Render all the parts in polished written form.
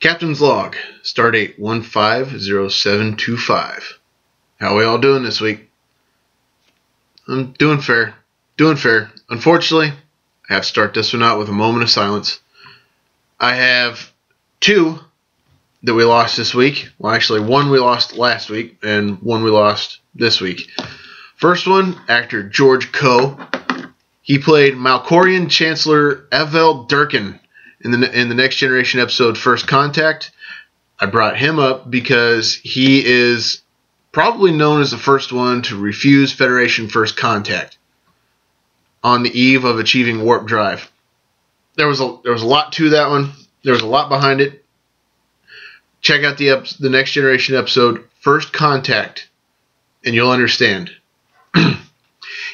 Captain's log, stardate 150725. How we all doing this week? I'm doing fair. Unfortunately, I have to start this one out with a moment of silence. I have two that we lost this week. Well, actually, one we lost last week and one we lost this week. First one, actor George Coe. He played Malkorian Chancellor Evel Durkin in the Next Generation episode First Contact. I brought him up because he is probably known as the first one to refuse Federation First Contact on the eve of achieving warp drive. There was a lot to that one. There was a lot behind it. Check out the Next Generation episode First Contact, and you'll understand.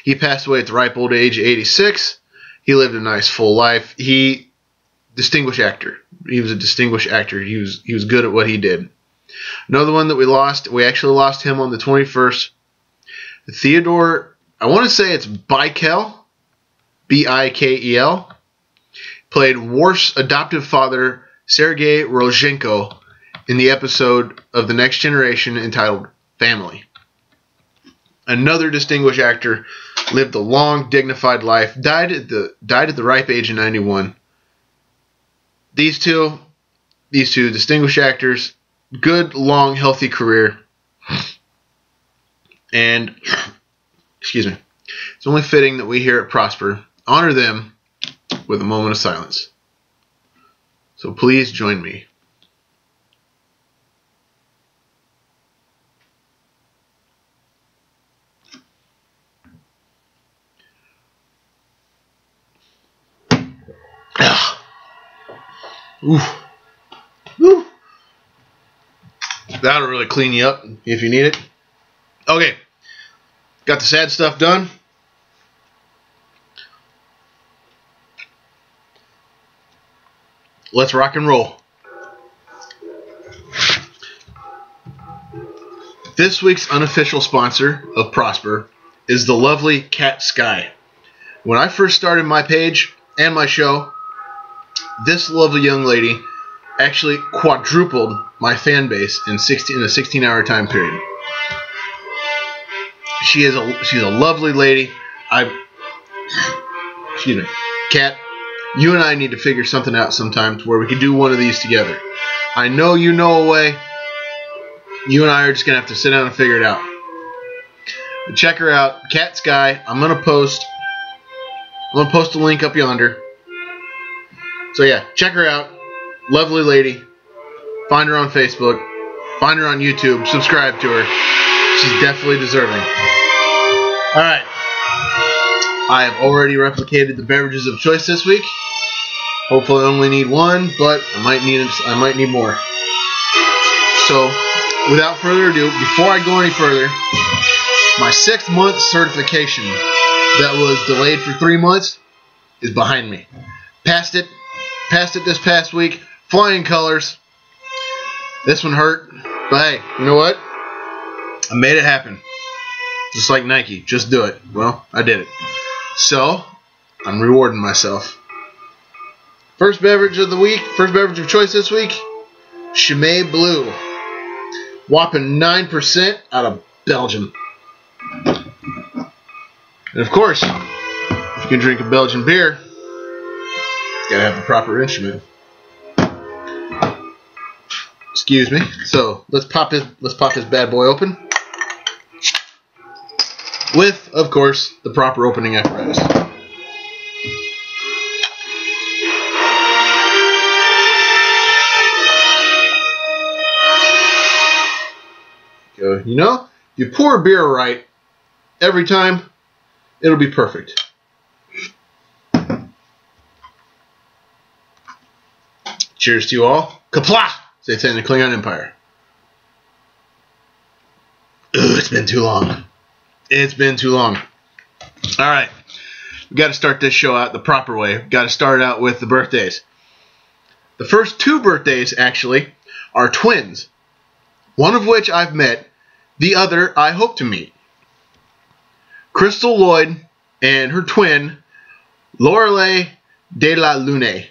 He passed away at the ripe old age of 86. He lived a nice full life. Distinguished actor. He was a distinguished actor. He was good at what he did. Another one that we lost, we actually lost him on the 21st. Theodore, I want to say it's Bikel, B-I-K-E-L, played Worf's adoptive father, Sergei Rozhenko, in the episode of The Next Generation entitled Family. Another distinguished actor, lived a long, dignified life, died at the ripe age of 91. These two distinguished actors, good, long, healthy career. And, excuse me, it's only fitting that we here at Prosper honor them with a moment of silence. So please join me. Ooh. Ooh. That'll really clean you up if you need it. Okay. Got the sad stuff done. Let's rock and roll. This week's unofficial sponsor of Prosper is the lovely Cat Sky. When I first started my page and my show, this lovely young lady actually quadrupled my fan base in a 16-hour time period. She's a lovely lady. Excuse me, Kat. You and I need to figure something out sometime to where we can do one of these together. I know you know a way. You and I are just gonna have to sit down and figure it out. But check her out, Cat Sky. I'm gonna post a link up yonder. So yeah, check her out. Lovely lady. Find her on Facebook. Find her on YouTube. Subscribe to her. She's definitely deserving. Alright. I have already replicated the beverages of choice this week. Hopefully I only need one, but I might need more. So, without further ado, before I go any further, my 6-month certification that was delayed for 3 months is behind me. Passed it this past week. Flying colors. This one hurt. But hey, you know what? I made it happen. Just like Nike. Just do it. Well, I did it. So, I'm rewarding myself. First beverage of the week. First beverage of choice this week. Chimay Blue. Whopping 9% out of Belgium. And of course, if you can drink a Belgian beer, gotta have the proper instrument. Excuse me. So let's pop this bad boy open. With, of course, the proper opening apparatus. You know, if you pour beer right every time, it'll be perfect. Cheers to you all. Kapla! Say it's in the Klingon Empire. Ugh, it's been too long. It's been too long. Alright. We've got to start this show out the proper way. We've got to start out with the birthdays. The first 2 birthdays, actually, are twins. One of which I've met. The other I hope to meet. Krystal Lloyd and her twin, Loreley de la Lune.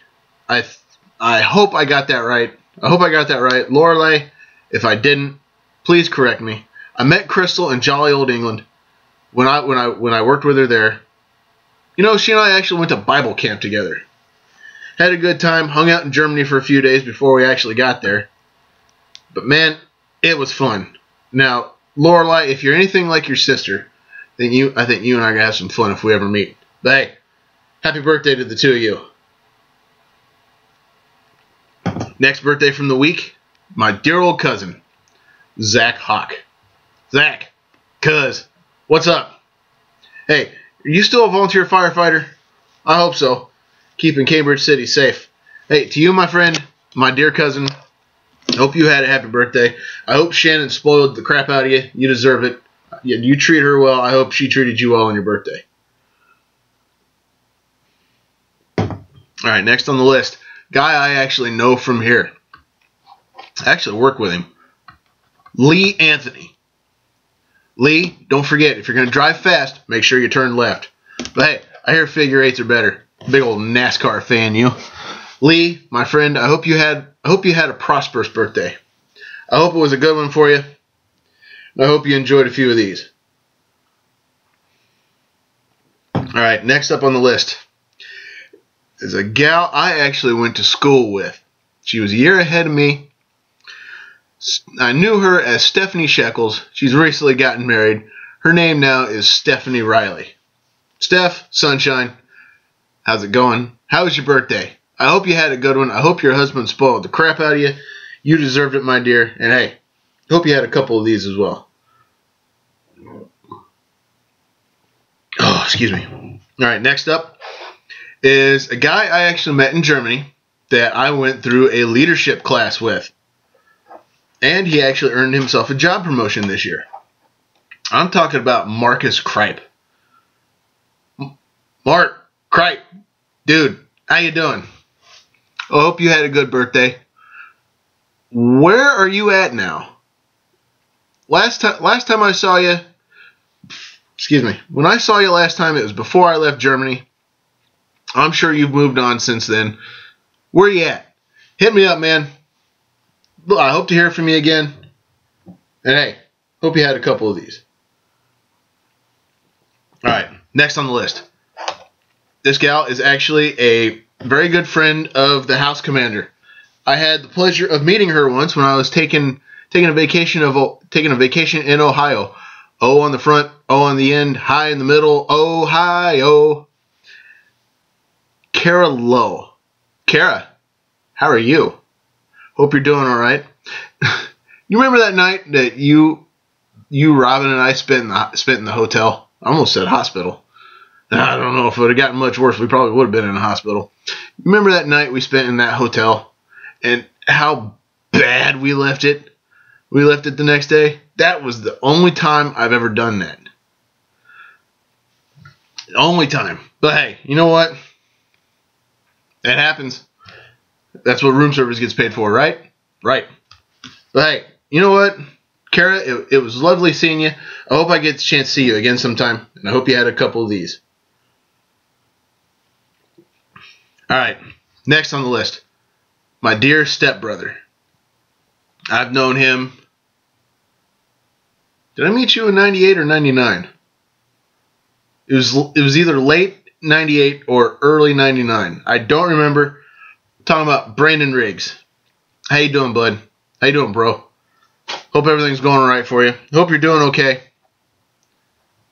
I hope I got that right. I hope I got that right. Loreley, if I didn't, please correct me. I met Krystal in jolly old England when I worked with her there. You know, she and I actually went to Bible camp together. Had a good time, hung out in Germany for a few days before we actually got there. But man, it was fun. Now, Loreley, if you're anything like your sister, then I think you and I are going to have some fun if we ever meet. But hey, happy birthday to the two of you. Next birthday from the week, my dear old cousin, Zach Hawk. Zach, cuz, what's up? Hey, are you still a volunteer firefighter? I hope so. Keeping Cambridge City safe. Hey, to you, my friend, my dear cousin, I hope you had a happy birthday. I hope Shannon spoiled the crap out of you. You deserve it. You treat her well. I hope she treated you well on your birthday. All right, next on the list. Guy I actually know from here. I actually work with him. Lee Anthony. Lee, don't forget, if you're going to drive fast, make sure you turn left. But hey, I hear figure eights are better. Big old NASCAR fan, you. Lee, my friend, I hope you had a prosperous birthday. I hope it was a good one for you. I hope you enjoyed a few of these. All right, next up on the list is a gal I actually went to school with. She was a year ahead of me. I knew her as Stephanie Shekels. She's recently gotten married. Her name now is Stephanie Riley. Steph, sunshine, how's it going? How was your birthday? I hope you had a good one. I hope your husband spoiled the crap out of you. You deserved it, my dear. And hey, hope you had a couple of these as well. Oh, excuse me. All right, next up is a guy I actually met in Germany that I went through a leadership class with. And he actually earned himself a job promotion this year. I'm talking about Marcus Kripe. Mark Kripe, dude, how you doing? I hope you had a good birthday. Where are you at now? Last time I saw you, excuse me, when I saw you last time, it was before I left Germany. I'm sure you've moved on since then. Where you at? Hit me up, man. I hope to hear from you again. And hey, hope you had a couple of these. All right, next on the list. This gal is actually a very good friend of the house commander. I had the pleasure of meeting her once when I was taking a vacation in Ohio. O on the front, O on the end, high in the middle, Ohio. Kara Lowe. Kara, how are you? Hope you're doing all right. You remember that night that you, Robin, and I spent in the hotel? I almost said hospital. I don't know if it would have gotten much worse. We probably would have been in a hospital. Remember that night we spent in that hotel and how bad we left it? We left it the next day. That was the only time I've ever done that. The only time. But hey, you know what? That happens. That's what room service gets paid for, right? Right. But hey, you know what? Kara, it was lovely seeing you. I hope I get the chance to see you again sometime. And I hope you had a couple of these. All right, next on the list, my dear stepbrother. I've known him. Did I meet you in 98 or 99? It was either late 98 or early 99. I don't remember. I'm talking about Brandon Riggs. How you doing, bud? How you doing, bro? Hope everything's going all right for you. Hope you're doing okay.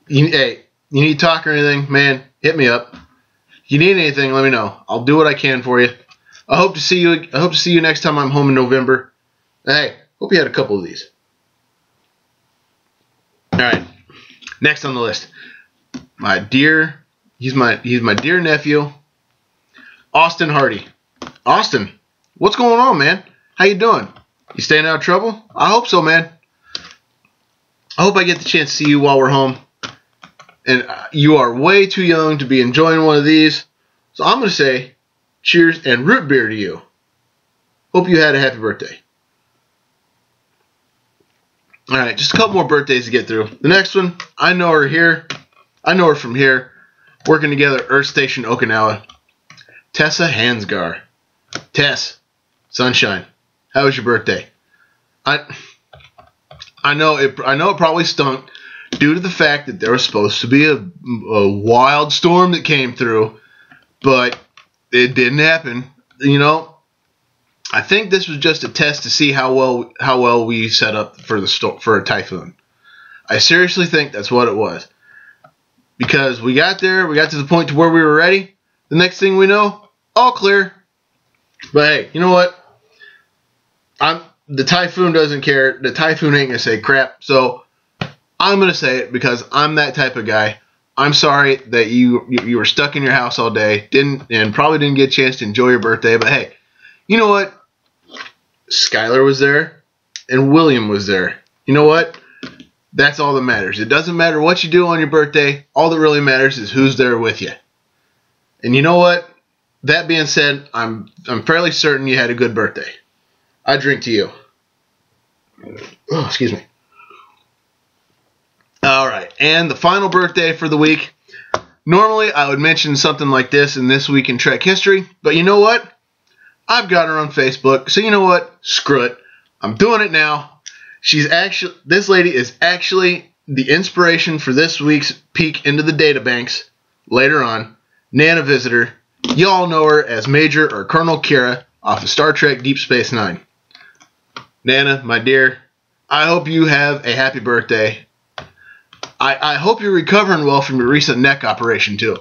Hey, you need to talk or anything, man, hit me up. If you need anything, let me know. I'll do what I can for you. I hope to see you next time I'm home in November. Hey, hope you had a couple of these. All right, next on the list, he's my dear nephew, Austin Hardy. Austin, what's going on, man? How you doing? You staying out of trouble? I hope so, man. I hope I get the chance to see you while we're home. And you are way too young to be enjoying one of these. So I'm going to say cheers and root beer to you. Hope you had a happy birthday. All right, just a couple more birthdays to get through. The next one, I know her here. I know her from here. Working together at Earth Station, Okinawa. Tessa Hansgar. Tess, sunshine. How was your birthday? I know it probably stunk due to the fact that there was supposed to be a wild storm that came through, but it didn't happen. You know, I think this was just a test to see how well we set up for a typhoon. I seriously think that's what it was. Because we got there, we got to the point to where we were ready. The next thing we know, all clear. But hey, you know what? The typhoon doesn't care. The typhoon ain't gonna say crap. So I'm gonna say it because I'm that type of guy. I'm sorry that you were stuck in your house all day, probably didn't get a chance to enjoy your birthday. But hey, you know what? Skylar was there, and William was there. You know what? That's all that matters. It doesn't matter what you do on your birthday. All that really matters is who's there with you. And you know what? That being said, I'm fairly certain you had a good birthday. I drink to you. Oh, excuse me. All right, and the final birthday for the week. Normally, I would mention something like this in This Week in Trek History, but you know what? I've got her on Facebook, so you know what? Screw it. I'm doing it now. This lady is actually the inspiration for this week's peek into the databanks later on. Nana Visitor. Y'all know her as Major or Colonel Kira off of Star Trek Deep Space Nine. Nana, my dear, I hope you have a happy birthday. I hope you're recovering well from your recent neck operation too.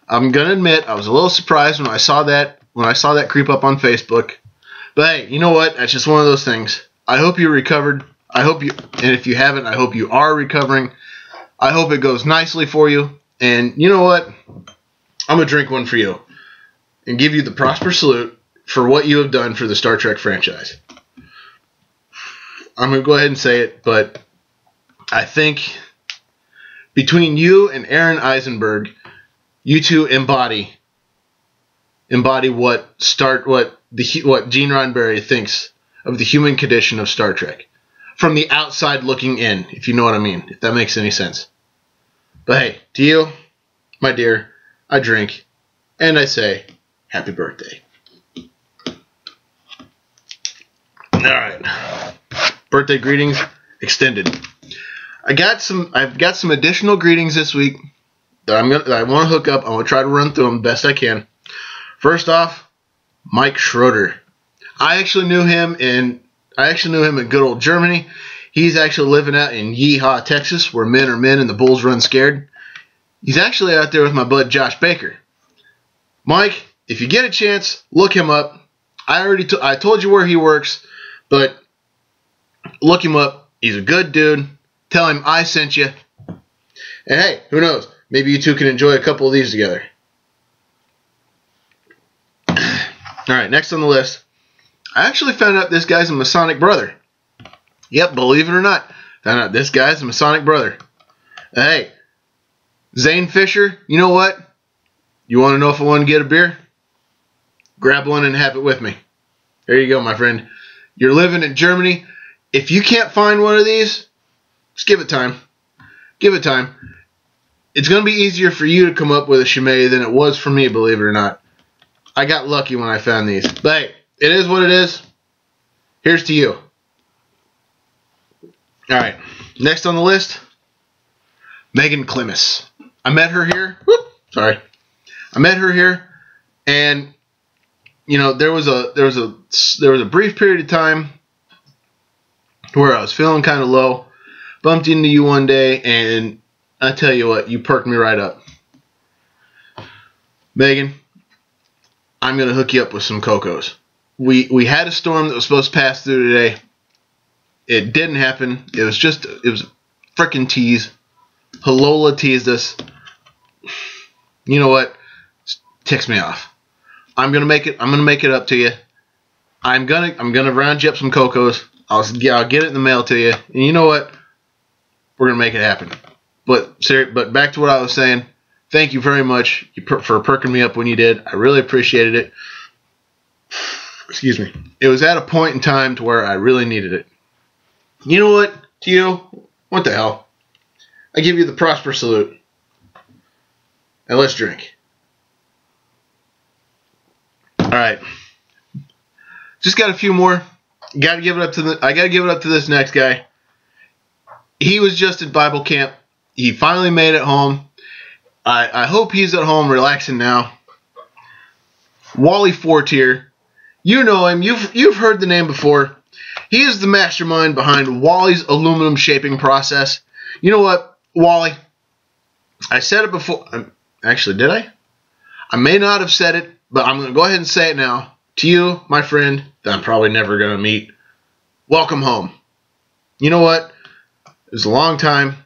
I'm gonna admit I was a little surprised when I saw that creep up on Facebook. But hey, you know what? That's just one of those things. I hope you recovered. And if you haven't, I hope you are recovering. I hope it goes nicely for you. And you know what? I'm going to drink one for you and give you the Prosper Salute for what you have done for the Star Trek franchise. I'm going to go ahead and say it, but I think between you and Aaron Eisenberg, you two embody what Gene Roddenberry thinks of the human condition of Star Trek. From the outside looking in, if you know what I mean, if that makes any sense. But hey, to you, my dear, I drink, and I say, happy birthday. Alright. Birthday greetings extended. I've got some additional greetings this week that I want to hook up. I want to try to run through them the best I can. First off, Mike Schroeder. I actually knew him in good old Germany. He's actually living out in Yeehaw, Texas, where men are men and the bulls run scared. He's actually out there with my bud Josh Baker. Mike, if you get a chance, look him up. I told you where he works, but look him up. He's a good dude. Tell him I sent you. And hey, who knows? Maybe you two can enjoy a couple of these together. All right, next on the list. I actually found out this guy's a Masonic brother. Yep, believe it or not. Found out this guy's a Masonic brother. Hey, Xane Fisher, you know what? You want to know if I want to get a beer? Grab one and have it with me. There you go, my friend. You're living in Germany. If you can't find one of these, just give it time. Give it time. It's going to be easier for you to come up with a Chimay than it was for me, believe it or not. I got lucky when I found these. But hey, it is what it is. Here's to you. Alright, next on the list, Meaghan Klimas. I met her here. I met her here, and you know there was a brief period of time where I was feeling kind of low. Bumped into you one day, and I tell you what, you perked me right up. Meaghan, I'm gonna hook you up with some Cocos. We had a storm that was supposed to pass through today. It didn't happen. It was a frickin' tease. Halola teased us. You know what? It ticks me off. I'm gonna make it up to you. I'm gonna round you up some Cocos. I'll get it in the mail to you. And you know what? We're gonna make it happen. But back to what I was saying. Thank you very much for perking me up when you did. I really appreciated it. Excuse me. It was at a point in time to where I really needed it. You know what? To you, what the hell? I give you the Prosper Salute. And let's drink. Alright. Just got a few more. Got to give it up to I got to give it up to this next guy. He was just at Bible camp. He finally made it home. I hope he's at home relaxing now. Wally Fortier. You know him. You've heard the name before. He is the mastermind behind Wally's aluminum shaping process. You know what, Wally? I said it before. Actually, did I? I may not have said it, but I'm going to go ahead and say it now. To you, my friend, that I'm probably never going to meet. Welcome home. You know what? It was a long time.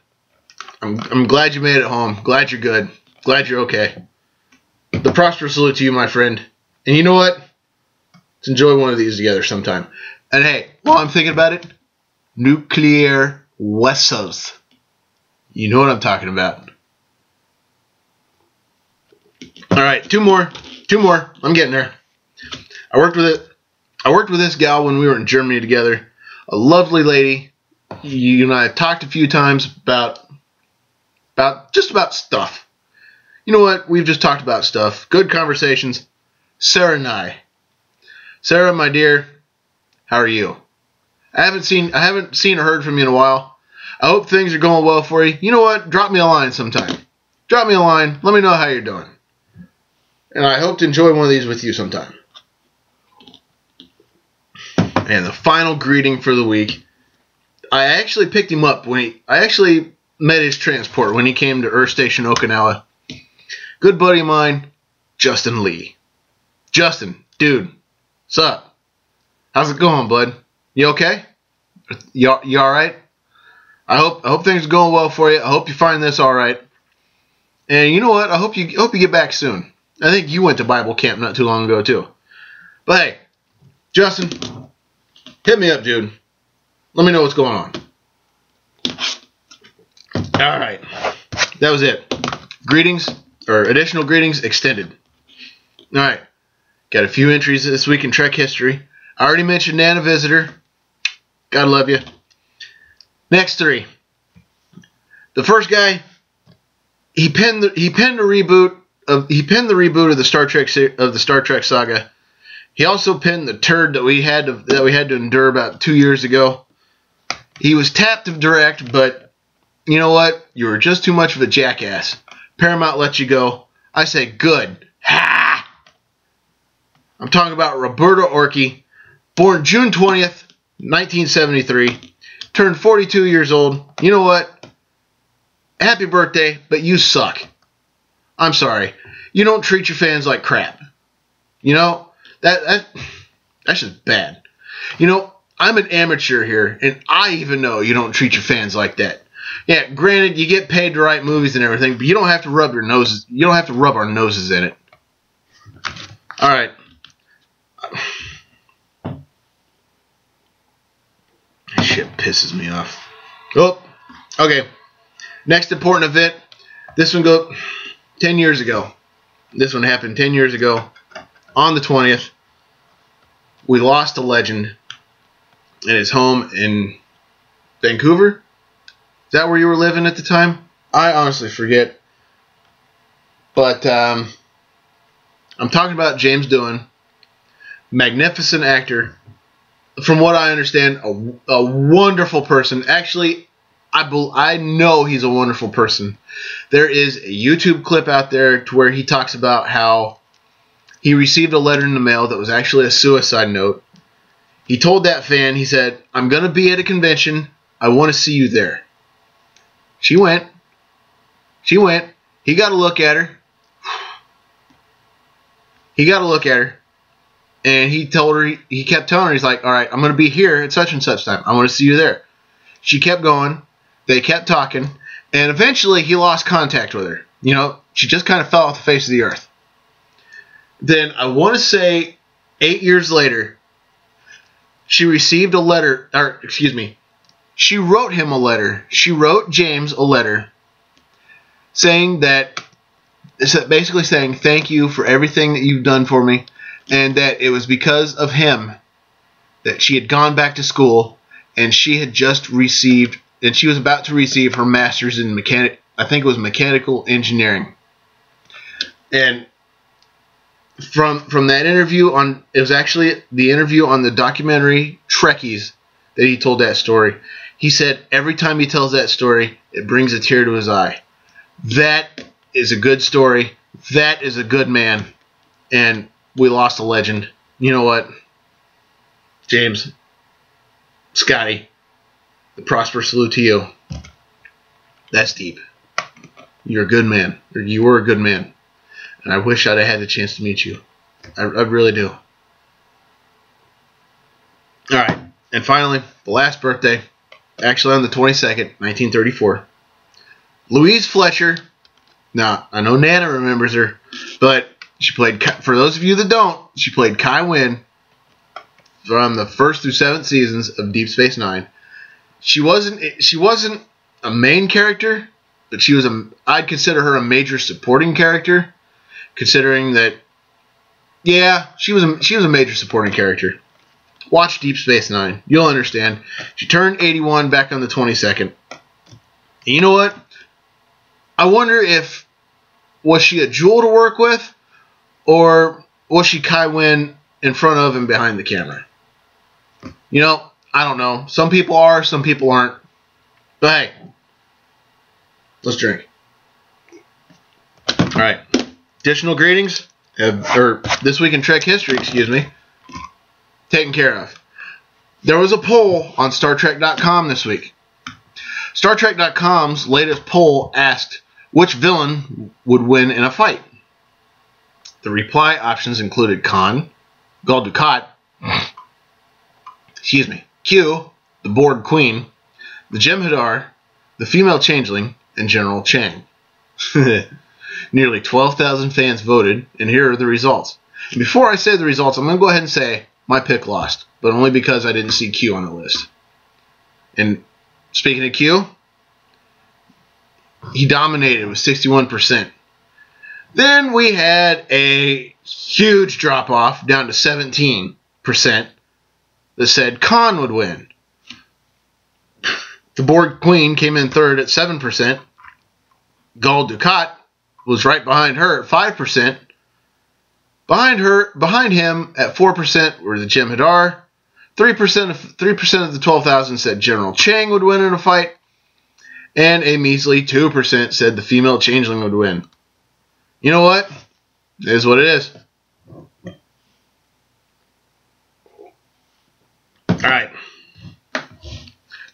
I'm glad you made it home. Glad you're good. Glad you're okay. The prosperous salute to you, my friend. And you know what? Let's enjoy one of these together sometime. And hey, while I'm thinking about it, nuclear huesos. You know what I'm talking about. All right, two more. I'm getting there. I worked with this gal when we were in Germany together. A lovely lady. You and I have talked a few times about stuff. You know what? We've just talked about stuff. Good conversations. Sarah and I. Sarah, my dear, how are you? I haven't seen or heard from you in a while. I hope things are going well for you. You know what? Drop me a line sometime. Drop me a line. Let me know how you're doing. And I hope to enjoy one of these with you sometime. And the final greeting for the week. I actually picked him up I actually met his transport when he came to Earth Station, Okinawa. Good buddy of mine, Justin Lee. Justin, dude, what's up? How's it going, bud? You okay? You all right? I hope things are going well for you. I hope you find this all right. And you know what? I hope you get back soon. I think you went to Bible camp not too long ago too. But hey, Justin, hit me up, dude. Let me know what's going on. All right, that was it. Greetings, or additional greetings extended. All right, got a few entries this week in Trek history. I already mentioned Nana Visitor. God love you. Next three. The first guy, he penned the reboot of the Star Trek saga. He also penned the turd that we had to endure about 2 years ago. He was tapped to direct, but you know what? You were just too much of a jackass. Paramount let you go. I say good. Ha! I'm talking about Roberto Orci, born June 20th, 1973, turned 42 years old. You know what? Happy birthday, but you suck. I'm sorry. You don't treat your fans like crap. You know, that's just bad. You know, I'm an amateur here, and I even know you don't treat your fans like that. Yeah, granted, you get paid to write movies and everything, but you don't have to rub your noses. You don't have to rub our noses in it. All right. Shit pisses me off. Oh, okay. Next important event. This one go 10 years ago. This one happened 10 years ago on the 20th. We lost a legend in his home in Vancouver. Is that where you were living at the time? I honestly forget. But I'm talking about James Doohan. Magnificent actor. From what I understand, a wonderful person. Actually, I know he's a wonderful person. There is a YouTube clip out there to where he talks about how he received a letter in the mail that was actually a suicide note. He told that fan, he said, "I'm going to be at a convention. I want to see you there." She went. He got a look at her. And he kept telling her, he's like, "All right, I'm going to be here at such and such time. I want to see you there." She kept going. They kept talking. And eventually he lost contact with her. You know, she just kind of fell off the face of the earth. Then I want to say 8 years later, she received a letter, she wrote him a letter. She wrote James a letter saying basically saying, "Thank you for everything that you've done for me," and that it was because of him that she had gone back to school and she had just received, and she was about to receive her master's in mechanical engineering. And from that interview on, it was actually the interview on the documentary Trekkies that he told that story. He said every time he tells that story, it brings a tear to his eye. That is a good story. That is a good man. And we lost a legend. You know what? James, Scotty, the prosper salute to you. That's deep. You're a good man. Or you were a good man. And I wish I'd have had the chance to meet you. I really do. Alright. And finally, the last birthday. Actually on the 22nd, 1934. Louise Fletcher. Now, I know Nana remembers her. But she played, for those of you that don't, she played Kai Wynn from the 1st through 7th seasons of Deep Space Nine. She wasn't a main character, but I'd consider her a major supporting character, considering that, yeah, she was a major supporting character. Watch Deep Space Nine. You'll understand. She turned 81 back on the 22nd. And you know what? I wonder was she a jewel to work with, or was she Kai Wynn in front of and behind the camera? You know, I don't know. Some people are, some people aren't. But hey, let's drink. All right. Additional greetings, or This Week in Trek History, excuse me, taken care of. There was a poll on StarTrek.com this week. StarTrek.com's latest poll asked which villain would win in a fight. The reply options included Khan, Gul Dukat, Q, the Borg Queen, the Jem'Hadar, the Female Changeling, and General Chang. Nearly 12,000 fans voted, and here are the results. And before I say the results, I'm going to go ahead and say my pick lost, but only because I didn't see Q on the list. And speaking of Q, he dominated with 61%. Then we had a huge drop-off down to 17% that said Khan would win. The Borg Queen came in third at 7%. Gul Dukat was right behind her at 5%. Behind him at 4% were the Jem'Hadar. 3% of the 12,000 said General Chang would win in a fight. And a measly 2% said the Female Changeling would win. You know what? It is what it is. Alright.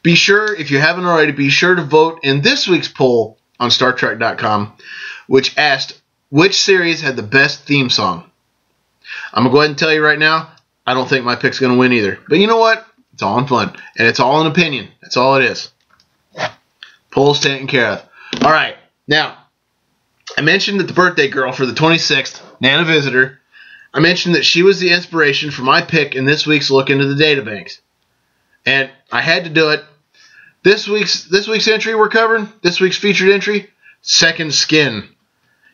Be sure, if you haven't already, be sure to vote in this week's poll on StarTrek.com, which asked which series had the best theme song. I'm going to go ahead and tell you right now, I don't think my pick's going to win either. But you know what? It's all in fun. And it's all an opinion. That's all it is. Poll's taken care of. Alright. Now, I mentioned that the birthday girl for the 26th, Nana Visitor, I mentioned that she was the inspiration for my pick in this week's look into the databanks. And I had to do it. This week's entry we're covering, this week's featured entry, Second Skin.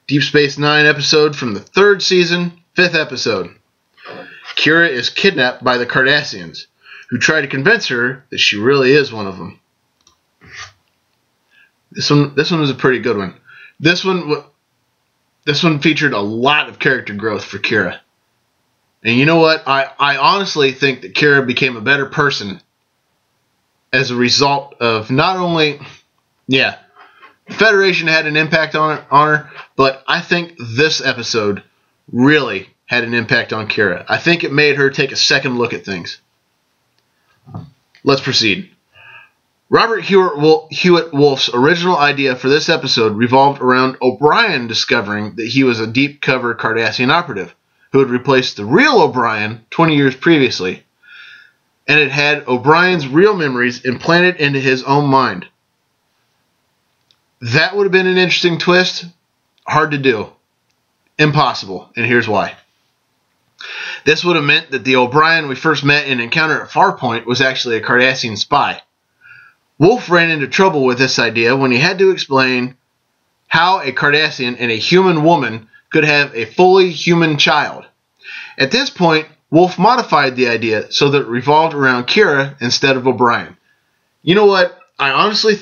Deep Space Nine episode from the 3rd season, 5th episode. Kira is kidnapped by the Cardassians, who try to convince her that she really is one of them. This one was a pretty good one. This one featured a lot of character growth for Kira. And you know what? I honestly think that Kira became a better person as a result of not only, the Federation had an impact on her, but I think this episode really had an impact on Kira. I think it made her take a second look at things. Let's proceed. Robert Hewitt Wolf's original idea for this episode revolved around O'Brien discovering that he was a deep cover Cardassian operative who had replaced the real O'Brien 20 years previously, and it had O'Brien's real memories implanted into his own mind. That would have been an interesting twist. Hard to do. Impossible, and here's why. This would have meant that the O'Brien we first met in Encounter at Farpoint was actually a Cardassian spy. Wolf ran into trouble with this idea when he had to explain how a Cardassian and a human woman could have a fully human child. At this point, Wolf modified the idea so that it revolved around Kira instead of O'Brien. You know what? I honestly,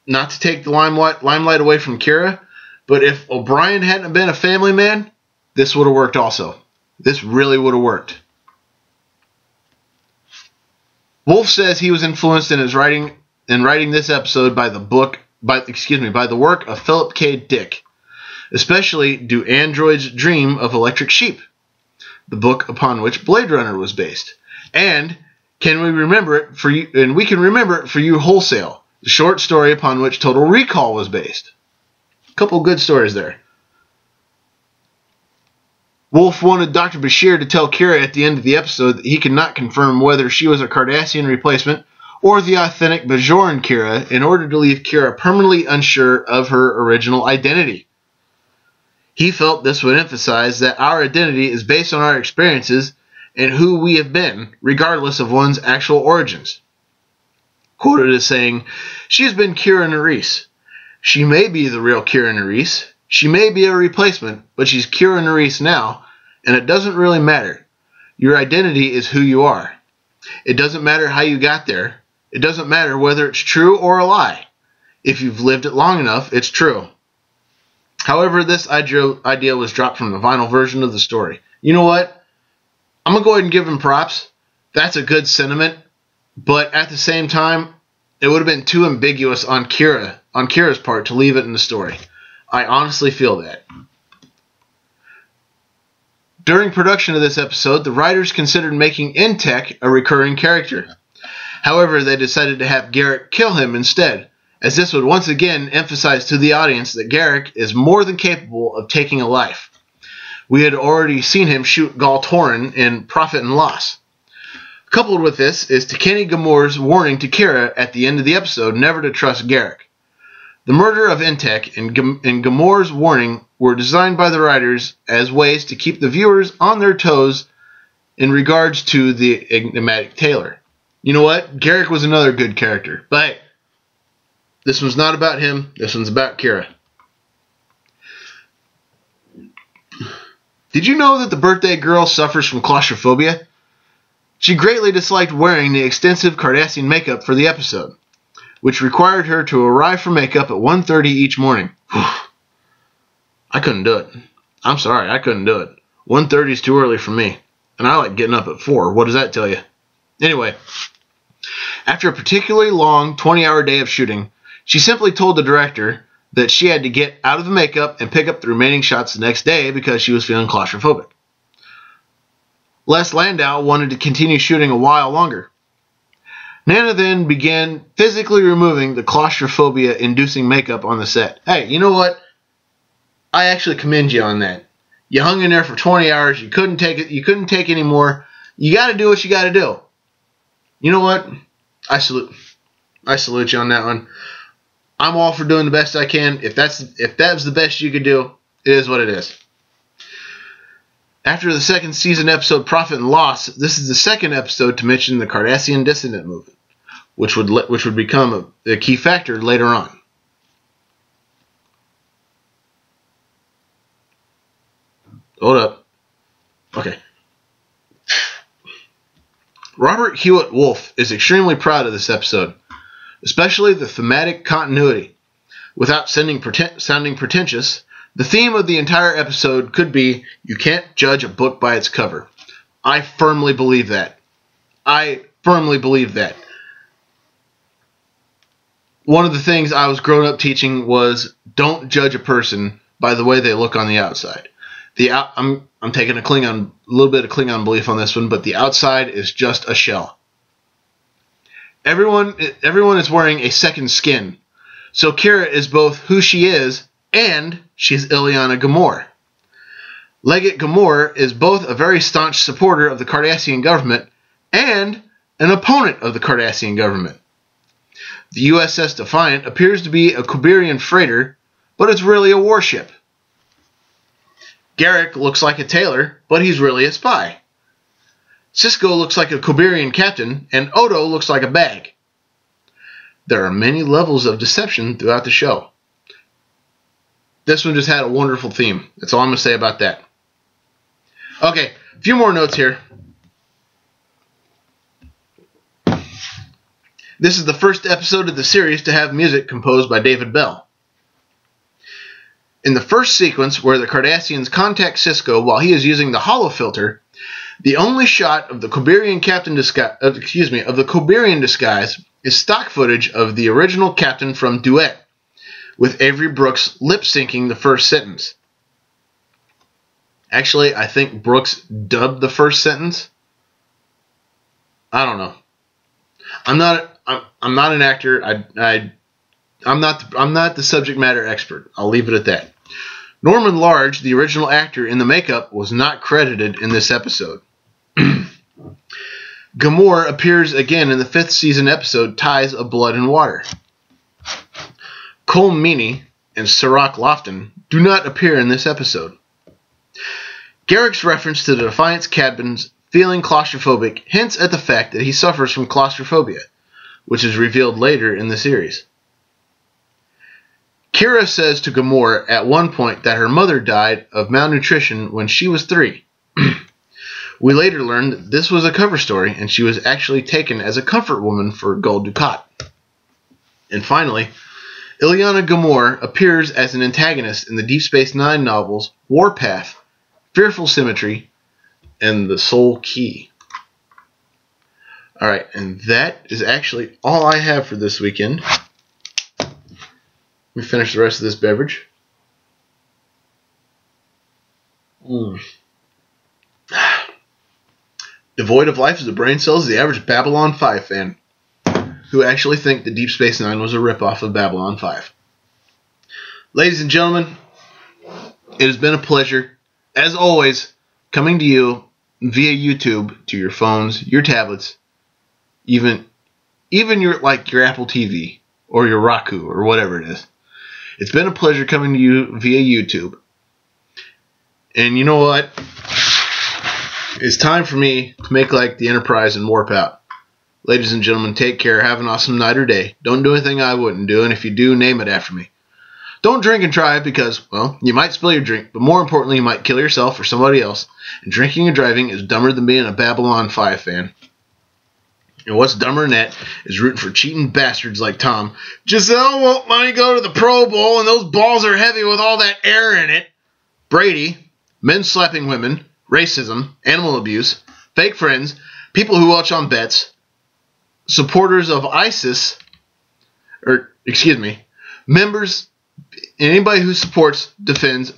not to take the limelight away from Kira, but if O'Brien hadn't been a family man, this would have worked also. This really would have worked. Wolf says he was influenced in writing this episode by the work of Philip K. Dick, especially Do Androids Dream of Electric Sheep, the book upon which Blade Runner was based. And we can remember it for you wholesale, the short story upon which Total Recall was based. A couple good stories there. Wolf wanted Dr. Bashir to tell Kira at the end of the episode that he could not confirm whether she was a Cardassian replacement or the authentic Bajoran Kira in order to leave Kira permanently unsure of her original identity. He felt this would emphasize that our identity is based on our experiences and who we have been, regardless of one's actual origins. Quoted as saying, "She has been Kira Nerys. She may be the real Kira Nerys. She may be a replacement, but she's Kira Nerys now, and it doesn't really matter. Your identity is who you are. It doesn't matter how you got there. It doesn't matter whether it's true or a lie. If you've lived it long enough, it's true." However, this idea was dropped from the vinyl version of the story. You know what? I'm going to go ahead and give him props. That's a good sentiment, but at the same time, it would have been too ambiguous on Kira's part to leave it in the story. I honestly feel that. During production of this episode, the writers considered making Intek a recurring character. However, they decided to have Garak kill him instead, as this would once again emphasize to the audience that Garak is more than capable of taking a life. We had already seen him shoot Gul Torin in Profit and Loss. Coupled with this is Tekeni Gamor's warning to Kira at the end of the episode never to trust Garak. The murder of Intek and Gamor's warning were designed by the writers as ways to keep the viewers on their toes in regards to the enigmatic Taylor. You know what? Garak was another good character, but this one's not about him. This one's about Kira. Did you know that the birthday girl suffers from claustrophobia? She greatly disliked wearing the extensive Cardassian makeup for the episode, which required her to arrive for makeup at 1:30 each morning. I couldn't do it. I'm sorry, I couldn't do it. 1:30 is too early for me, and I like getting up at 4. What does that tell you? Anyway, after a particularly long 20-hour day of shooting, she simply told the director that she had to get out of the makeup and pick up the remaining shots the next day because she was feeling claustrophobic. Les Landau wanted to continue shooting a while longer. Nana then began physically removing the claustrophobia-inducing makeup on the set. Hey, you know what? I actually commend you on that. You hung in there for 20 hours. You couldn't take it. You couldn't take any more. You got to do what you got to do. You know what? I salute you on that one. I'm all for doing the best I can. If that's the best you could do, it is what it is. After the second season episode Profit and Loss, this is the second episode to mention the Cardassian dissident movement, which would become a key factor later on. Hold up. Okay. Robert Hewitt Wolf is extremely proud of this episode, especially the thematic continuity. Without sounding pretentious, the theme of the entire episode could be, you can't judge a book by its cover. I firmly believe that. One of the things I was growing up teaching was, don't judge a person by the way they look on the outside. I'm taking a little bit of Klingon belief on this one, but the outside is just a shell. Everyone is wearing a second skin. So Kira is both who she is and she's Ileana Gamor. Legate Gamor is both a very staunch supporter of the Cardassian government and an opponent of the Cardassian government. The USS Defiant appears to be a Kuberian freighter, but it's really a warship. Garak looks like a tailor, but he's really a spy. Sisko looks like a Kuberian captain, and Odo looks like a bag. There are many levels of deception throughout the show. This one just had a wonderful theme. That's all I'm going to say about that. Okay, a few more notes here. This is the first episode of the series to have music composed by David Bell. In the first sequence where the Cardassians contact Sisko while he is using the holofilter, the only shot of the Koberian disguise is stock footage of the original captain from Duet, with Avery Brooks lip-syncing the first sentence. Actually, I think Brooks dubbed the first sentence. I don't know. I'm not an actor. I'm not the subject matter expert. I'll leave it at that. Norman Large, the original actor in the makeup, was not credited in this episode. Gamor appears again in the 5th season episode Ties of Blood and Water. Colm Meaney and Sirach Lofton do not appear in this episode. Garrick's reference to the Defiance cabins feeling claustrophobic hints at the fact that he suffers from claustrophobia, which is revealed later in the series. Kira says to Gamor at one point that her mother died of malnutrition when she was 3. We later learned that this was a cover story and she was actually taken as a comfort woman for Gul Dukat. And finally, Ileana Gamor appears as an antagonist in the Deep Space Nine novels Warpath, Fearful Symmetry, and The Soul Key. Alright, and that is actually all I have for this weekend. Let me finish the rest of this beverage. Devoid of life as the brain cells is the average Babylon 5 fan who actually think that Deep Space Nine was a ripoff of Babylon 5. Ladies and gentlemen, it has been a pleasure, as always, coming to you via YouTube to your phones, your tablets, even your Apple TV or your Roku or whatever it is. It's been a pleasure coming to you via YouTube. And you know what? It's time for me to make like the Enterprise and warp out. Ladies and gentlemen, take care. Have an awesome night or day. Don't do anything I wouldn't do, and if you do, name it after me. Don't drink and drive because, well, you might spill your drink, but more importantly, you might kill yourself or somebody else. And drinking and driving is dumber than being a Babylon 5 fan. And what's dumber than that is rooting for cheating bastards like Tom. Giselle won't let me go to the Pro Bowl, and those balls are heavy with all that air in it. Brady, men slapping women, racism, animal abuse, fake friends, people who watch on bets, supporters of ISIS, members, anybody who supports, defends,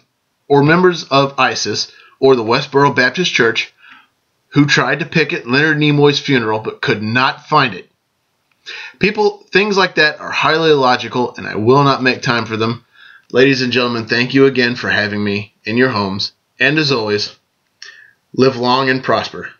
or members of ISIS or the Westboro Baptist Church who tried to picket Leonard Nimoy's funeral but could not find it. Things like that are highly illogical, and I will not make time for them. Ladies and gentlemen, thank you again for having me in your homes, and as always, live long and prosper.